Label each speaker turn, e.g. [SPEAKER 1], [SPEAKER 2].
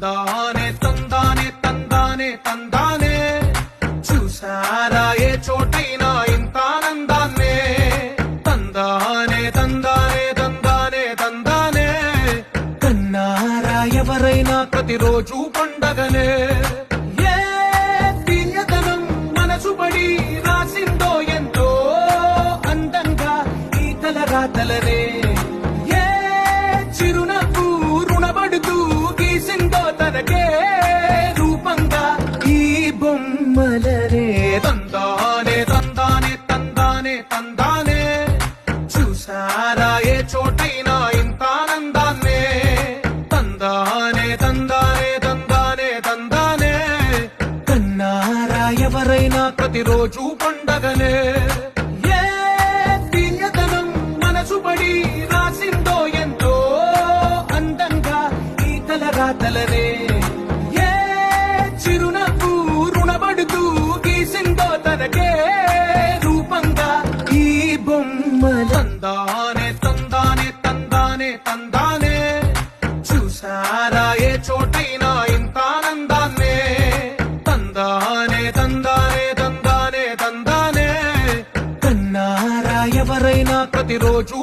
[SPEAKER 1] తందానే తందానే తందానే తందానే చూసారా ఏ చోటైనా ఇంత ఆనందాన్నే తందానే తందానే తందానే తందానే కన్నారా ఎవరైనా ప్రతిరోజు పండగనే ఏ తీయదనం మనసు పడి రాసిందో ఎంతో అందంగా ఈ తలరాతలనే ఏ చిరునవ్వు రుణపడుతూ గీసిందో తనకే రూపంగా ఈ బొమ్మలనే తందానే తందానే తందానే తందానే చూసారా ఏ చోటైనా ఇంత ఆనందాన్నే తందానే తందానే తందానే తందానే కన్నారా ఎవరైనా ప్రతిరోజు పండగనే ఏ తీయదనం మనసు పడి రాసిందో ఎంతో అందంగా ఈ తలరాతలనే ఏ చిరునవ్వు రుణపడుతూ గీసిందో తనకే రూపంగా ఈ బొమ్మల తందానే తందానే తందానే తందానే చూసారా ఏ చోటైనా ఇంత ఆనందాన్నే తందానే తందానే తందానే తందానే కన్నారా ఎవరైనా ప్రతిరోజు